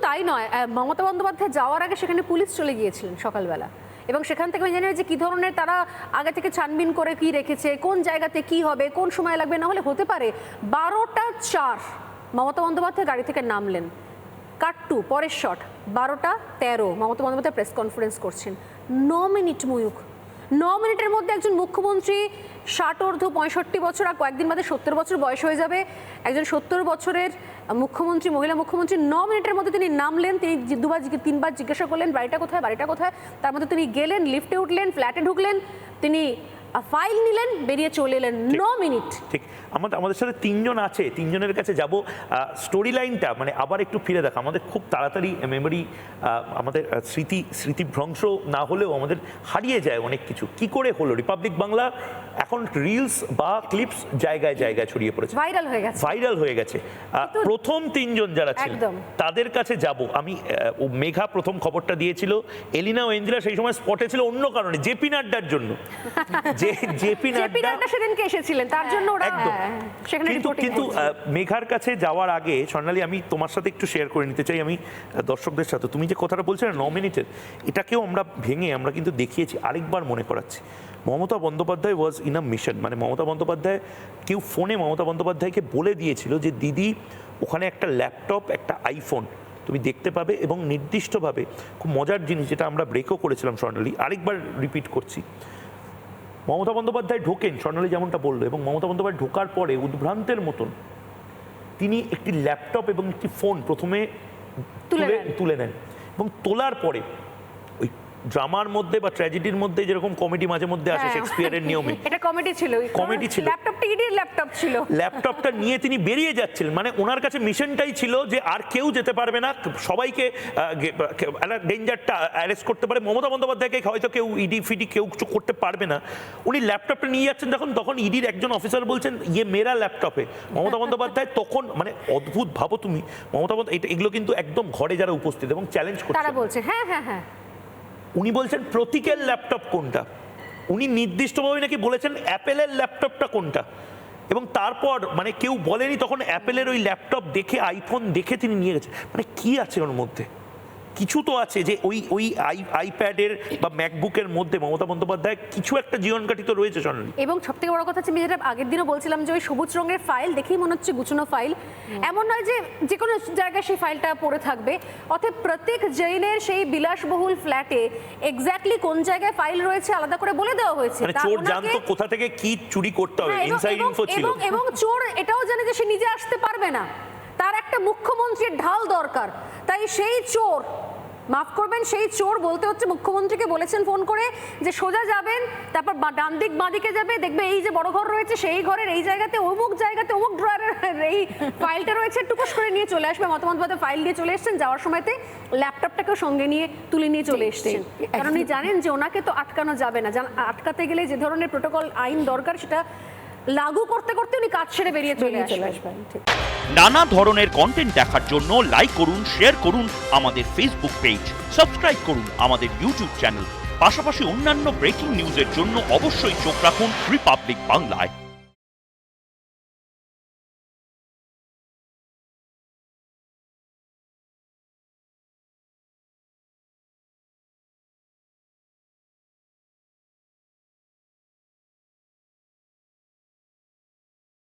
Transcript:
তাই নয়, মমতা বন্দ্যোপাধ্যায় যাওয়ার আগে সেখানে পুলিশ চলে গিয়েছিলেন সকালবেলা, এবং সেখান থেকে আমি জানি যে কি ধরনের তারা আগে থেকে ছানবিন করে কি রেখেছে, কোন জায়গাতে কি হবে, কোন সময় লাগবে। না হলে হতে পারে 12:04 মমতা বন্দ্যোপাধ্যায় গাড়ি থেকে নামলেন, কাট্টু পরের shot 12:13 Mamata Bandyopadhyay press conference করছেন। 9 মিনিট ময়ূক, 9 মিনিটের মধ্যে একজন মুখ্যমন্ত্রী 60 65 বছর, আর কয়েকদিন বাদে 70 বছর বয়স হয়ে যাবে, একজন 70 বছরের মুখ্যমন্ত্রী, মহিলা মুখ্যমন্ত্রী 9 মিনিটের মধ্যে তিনি নামলেন। তিনি দুবার 3বার জিজ্ঞাসা করলেন বাড়িটা কোথায়, বাড়িটা কোথায়। তার মধ্যে তিনি গেলেন, লিফটে উঠলেন, ফ্ল্যাটে ঢুকলেন, তিনি ফাইল নিলেন, বেরিয়ে চলে এলেন। 9 মিনিট। ঠিক। আমাদের সাথে 3 জন আছে, 3 জনের কাছে যাব। স্টোরি লাইনটা মানে আবার একটু ফিরে দেখা, আমাদের খুব তাড়াতাড়ি মেমোরি, আমাদের স্মৃতিভ্রংশ না হলেও আমাদের হারিয়ে যায় অনেক কিছু। কি করে হলো রিপাবলিক বাংলা এখন রিলস বা ক্লিপস জায়গায় জায়গায় ছড়িয়ে পড়েছে, ভাইরাল হয়ে গেছে। প্রথম 3 জন যারা ছিল তাদের কাছে যাব আমি। মেঘা প্রথম খবরটা দিয়েছিল, এলিনা ও ইন্দিরা সেই সময় স্পটে ছিল অন্য কারণে, জেপি নাড্ডার জন্য। জেপি নাড্ডা সেদিনকে এসেছিলেন, তার জন্য ওরা সেখানে রিপোর্টিং। কিন্তু মেঘার কাছে যাওয়ার আগে স্বর্ণালী, আমি তোমার সাথে একটু শেয়ার করে নিতে চাই, আমি দর্শকদের সাথে। তুমি যে কথাটা বলছো না 9 মিনিটের, এটাকেও আমরা ভেঙে আমরা কিন্তু দেখিয়েছি। আরেকবার মনে করাচ্ছি, Mamata Bandyopadhyay was in a mission. মানে মমতা বন্দ্যোপাধ্যায়, কেউ ফোনে মমতা বন্দ্যোপাধ্যায়কে বলে দিয়েছিল যে দিদি ওখানে একটা ল্যাপটপ, একটা আইফোন তুমি দেখতে পাবে, এবং নির্দিষ্টভাবে খুব মজার জিনিস যেটা আমরা ব্রেকও করেছিলাম স্বর্ণালী, আরেকবার রিপিট করছি। মমতা বন্দ্যোপাধ্যায় ঢোকেন, স্বর্ণালী যেমনটা বললো, এবং মমতা বন্দ্যোপাধ্যায় ঢোকার পরে উদ্ভ্রান্তের মতন তিনি একটি ল্যাপটপ এবং একটি ফোন প্রথমে তুলে নেন, এবং তোলার পরে ওই ড্রামার মধ্যে বা ট্র্যাজেডির মধ্যে যেরকম কমেডি মাঝে মধ্যে আসে শেক্সপিয়ারের নিয়মে, এটা কমেডি ছিল, ল্যাপটপটা ইডির ল্যাপটপ ছিল, ল্যাপটপটা নিয়ে তিনি বেরিয়ে যাচ্ছিলেন। মানে ওনার কাছে মিশনটাই ছিল যে আর কেউ যেতে পারবে না, সবাইকে ডেঞ্জারটা অ্যারেস্ট করতে পারে, মমতা বন্দ্যোপাধ্যায়কে হয়তো কেউ ইডি ফিডি কেউ কিছু করতে পারবে না। উনি ল্যাপটপটা নিয়ে যাচ্ছেন, তখন ইডির একজন অফিসার বলছেন ইয়ে মেরা ল্যাপটপে। মমতা বন্দ্যোপাধ্যায় তখন, মানে অদ্ভুত, ভাবো তুমি, মমতা বন্দ্যোপাধ্যায় এগুলো কিন্তু একদম ঘরে যারা উপস্থিত এবং চ্যালেঞ্জ করছে, তারা বলছে হ্যাঁ হ্যাঁ হ্যাঁ। উনি বলছেন প্রতীকের ল্যাপটপ কোনটা, উনি নির্দিষ্টভাবে নাকি বলেছেন অ্যাপেলের ল্যাপটপটা কোনটা, এবং তারপর মানে কেউ বলেনি তখন অ্যাপেলের ওই ল্যাপটপ দেখে, আইফোন দেখে তিনি নিয়ে গেছেন। মানে কি আছে ওর মধ্যে? কিছু তো আছে যে ওই আইপ্যাডের বা ম্যাকবুকের মধ্যে মমতা বন্দ্যোপাধ্যায় কিছু একটা জীবনকাঠি তো রয়েছে স্বর্ণালী। এবং সবথেকে বড় কথা হচ্ছে, আমি যেটা আগের দিনও বলছিলাম যে ওই সবুজ রঙের ফাইল দেখেই মনে হচ্ছে গুছানো ফাইল, এমন নয় যে যে কোনো জায়গায় সেই ফাইলটা পড়ে থাকবে। অতএব প্রত্যেক জৈনের সেই বিলাসবহুল ফ্ল্যাটে এক্স্যাক্টলি কোন জায়গায় ফাইল রয়েছে আলাদা করে বলে দেওয়া হয়েছে। মানে চোর জানতো কোথা থেকে কি চুরি করতে হবে, ইনসাইড ইনফো ছিল। এবং চোর এটাও জানে যে সে নিজে আসতে পারবে না, তার একটা মুখ্যমন্ত্রীর ঢাল দরকার। তাই সেই চোর, মাফ করবেন, সেই চোর বলতে হচ্ছে মুখ্যমন্ত্রীকে বলেছেন ফোন করে যে সোজা যাবেন, তারপর ডান দিক বাঁ দিকে যাবে, দেখবে এই যে বড় ঘর রয়েছে সেই ঘরের এই জায়গাতে অমুক ড্রয়ারের এই ফাইলটা রয়েছে, টুকুস করে নিয়ে চলে আসবে। মমতা বন্দ্যোপাধ্যায় ফাইল নিয়ে চলে এসেছেন, যাওয়ার সময়তে ল্যাপটপটাকেও সঙ্গে নিয়ে তুলে নিয়ে চলে এসেছেন, কারণ উনি জানেন যে ওনাকে তো আটকানো যাবে না। আটকাতে গেলে যে ধরনের প্রোটোকল আইন দরকার সেটা লাগু করতে করতে উনি কাজ ছেড়ে বেরিয়ে চলে আসবেন। নানা ধরনের কন্টেন্ট দেখার জন্য লাইক করুন, শেয়ার করুন আমাদের ফেসবুক পেজ, সাবস্ক্রাইব করুন আমাদের ইউটিউব চ্যানেল। পাশাপাশি অন্যান্য ব্রেকিং নিউজের জন্য অবশ্যই চোখ রাখুন রিপাবলিক বাংলায়।